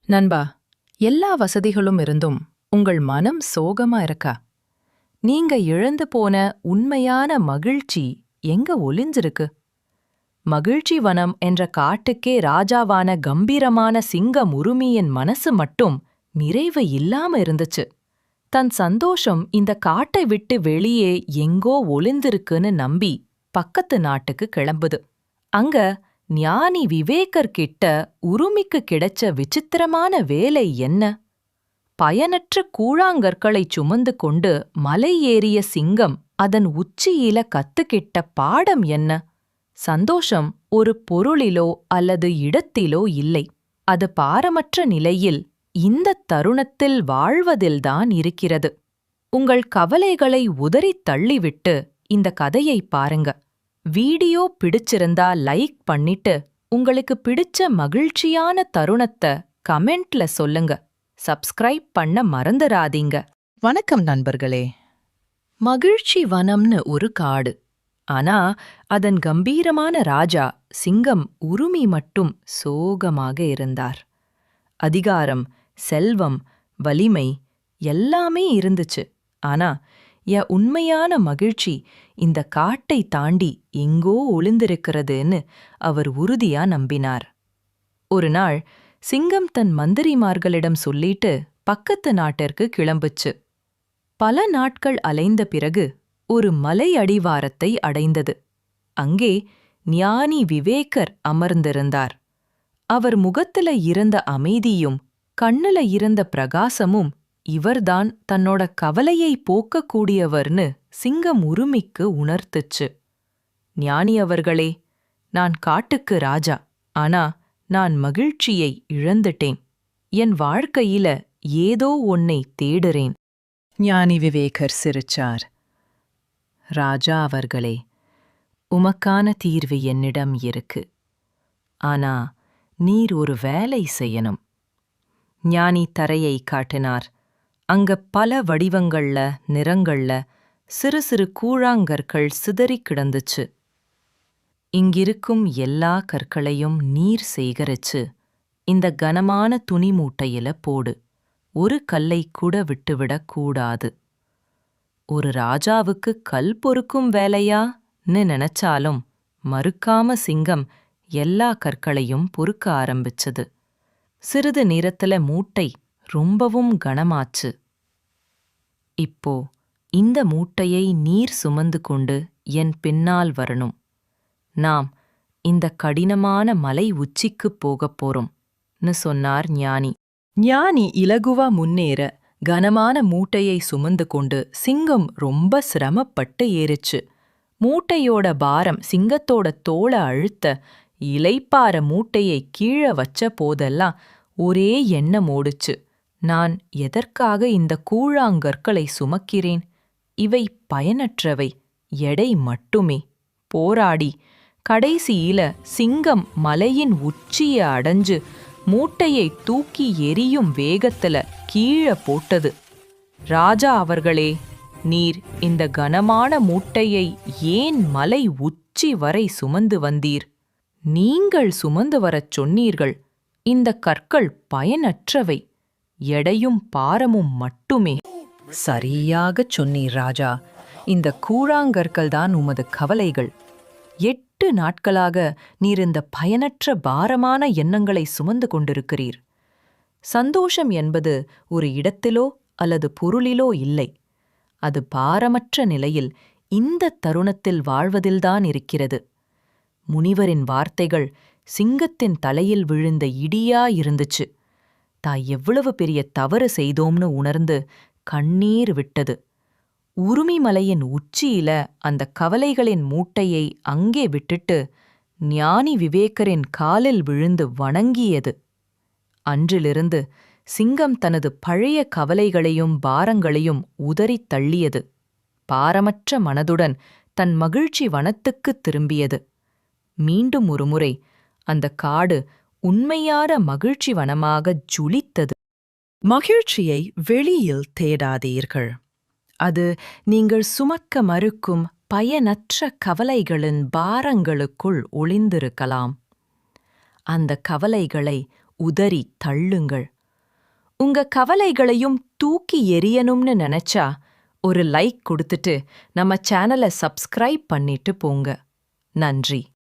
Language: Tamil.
நண்பா, எல்லா வசதிகளும் இருந்தும் உங்கள் மனம் சோகமா இருக்கா? நீங்க இழந்து போன உண்மையான மகிழ்ச்சி எங்க ஒளிஞ்சிருக்கு? மகிழ்ச்சி வனம் என்ற காட்டுக்கே ராஜாவான கம்பீரமான சிங்கம் உருமியின் மனசு மட்டும் நிறைவு இல்லாம இருந்துச்சு. தன் சந்தோஷம் இந்த காட்டை விட்டு வெளியே எங்கோ ஒளிந்திருக்குன்னு நம்பி பக்கத்து நாட்டுக்கு கிளம்புது. அங்க ஞானி விவேகர் கிட்ட உருமிக்கு கிடைச்ச விசித்திரமான வேலை என்ன? பயனற்ற கூழாங்கற்களைச் சுமந்து கொண்டு மலை ஏறிய சிங்கம் அதன் உச்சியில கத்துக்கிட்ட பாடம் என்ன? சந்தோஷம் ஒரு பொருளிலோ அல்லது இடத்திலோ இல்லை. அது பாரமற்ற நிலையில் இந்தத் தருணத்தில் வாழ்வதில்தான் இருக்கிறது. உங்கள் கவலைகளை உதறித் தள்ளிவிட்டு இந்த கதையை பாருங்க. வீடியோ பிடிச்சிருந்தா லைக் பண்ணிட்டு உங்களுக்கு பிடிச்ச மகிழ்ச்சியான தருணத்தை கமெண்ட்ல சொல்லுங்க. சப்ஸ்கிரைப் பண்ண மறந்துடாதீங்க. வணக்கம் நண்பர்களே. மகிழ்ச்சி வனம்னு ஒரு காடு. ஆனா அதன் கம்பீரமான ராஜா சிங்கம் உருமி மட்டும் சோகமாக இருந்தார். செல்வம், வலிமை எல்லாமே இருந்துச்சு. ஆனா உண்மையான மகிழ்ச்சி இந்த காட்டை தாண்டி எங்கோ ஒளிந்திருக்கிறதுன்னு அவர் உறுதியா நம்பினார். ஒரு நாள் சிங்கம் தன் மந்திரிமார்களிடம் சொல்லிட்டு பக்கத்து நாட்டிற்கு கிளம்புச்சு. பல நாட்கள் அலைந்த பிறகு ஒரு மலை அடிவாரத்தை அடைந்தது. அங்கே ஞானி விவேகர் அமர்ந்திருந்தார். அவர் முகத்துல இருந்த அமைதியும் கண்ணுல இருந்த பிரகாசமும் இவர்தான் தன்னோட கவலையை போக்கக்கூடியவர்னு சிங்கம் உருமிக்கு உணர்த்துச்சு. ஞானி அவர்களே, நான் காட்டுக்கு ராஜா. ஆனா நான் மகிழ்ச்சியை இழந்துட்டேன். என் வாழ்க்கையில ஏதோ ஒன்னை தேடுறேன். ஞானி விவேகர் சிரிச்சார். ராஜா அவர்களே, உமக்கான தீர்வு என்னிடம் இருக்கு. ஆனா நீர் ஒரு வேலை செய்யணும். ஞானி தரையை காட்டினார். அங்க பல வடிவங்கள்ல, நிறங்கள்ல சிறு சிறு கூழாங்கற்கள் சிதறிக் கிடந்துச்சு. இங்கிருக்கும் எல்லா கற்களையும் நீர் சேகரிச்சு இந்த கனமான துணி மூட்டையில போடு. ஒரு கல்லை கூட விட்டுவிடக் கூடாது. ஒரு ராஜாவுக்கு கல் பொறுக்கும் வேலையான்னு நினைச்சாலும் மறுக்காம சிங்கம் எல்லா கற்களையும் பொறுக்க ஆரம்பிச்சது. சிறிது நேரத்துல மூட்டை ரொம்பவும் கனமாச்சு. இப்போ இந்த மூட்டையை நீர் சுமந்து கொண்டு என் பின்னால் வரணும். நாம் இந்த கடினமான மலை உச்சிக்குப் போகப் போறோம்னு சொன்னார் ஞானி. ஞானி இலகுவா முன்னேற கனமான மூட்டையை சுமந்து கொண்டு சிங்கம் ரொம்ப சிரமப்பட்டு ஏறிச்சு. மூட்டையோட பாரம் சிங்கத்தோட தோள அழுத்த இளைப்பாற மூட்டையை கீழே வச்ச போதெல்லாம் ஒரே எண்ணம் ஓடுச்சு. நான் எதற்காக இந்த கூழாங்கற்களை சுமக்கிறேன்? இவை பயனற்றவை, எடை மட்டுமே. போராடி கடைசியில சிங்கம் மலையின் உச்சிய அடைஞ்சு மூட்டையை தூக்கி எரியும் வேகத்துல கீழே போட்டது. ராஜா அவர்களே, நீர் இந்த கனமான மூட்டையை ஏன் மலை உச்சி வரை சுமந்து வந்தீர்? நீங்கள் சுமந்து வரச் சொன்னீர்கள். இந்த கற்கள் பயனற்றவை, எடையும் பாரமும் மட்டுமே. சரியாகச் சொன்னீர் ராஜா. இந்த கூழாங்கற்கள் தான் உமது கவலைகள். 8 நாட்களாக நீர் இந்த பயனற்ற பாரமான எண்ணங்களை சுமந்து கொண்டிருக்கிறீர். சந்தோஷம் என்பது ஒரு இடத்திலோ அல்லது பொருளிலோ இல்லை. அது பாரமற்ற நிலையில் இந்த தருணத்தில் வாழ்வதில்தான் இருக்கிறது. முனிவரின் வார்த்தைகள் சிங்கத்தின் தலையில் விழுந்த இடியா இருந்துச்சு. தாய் எவ்வளவு பெரிய தவறு செய்தோம்னு உணர்ந்து கண்ணீர் விட்டது. உருமிமலையின் உச்சியில அந்த கவலைகளின் மூட்டையை அங்கே விட்டுட்டு ஞானி விவேகரின் காலில் விழுந்து வணங்கியது. அன்றிலிருந்து சிங்கம் தனது பழைய கவலைகளையும் பாரங்களையும் உதறித் தள்ளியது. பாரமற்ற மனதுடன் தன் மகிழ்ச்சி வனத்துக்குத் திரும்பியது. மீண்டும் ஒருமுறை அந்த காடு உண்மையான மகிழ்ச்சி வனமாக ஜொலித்தது. மகிழ்ச்சியை வெளியில் தேடாதீர்கள். அது நீங்கள் சுமக்க மறுக்கும் பயனற்ற கவலைகளின் பாரங்களுக்குள் ஒளிந்திருக்கலாம். அந்த கவலைகளை உதறி தள்ளுங்கள். உங்க கவலைகளையும் தூக்கி எறியணும்னு நினைச்சா ஒரு லைக் கொடுத்துட்டு நம்ம சேனலை சப்ஸ்கிரைப் பண்ணிட்டு போங்க. நன்றி.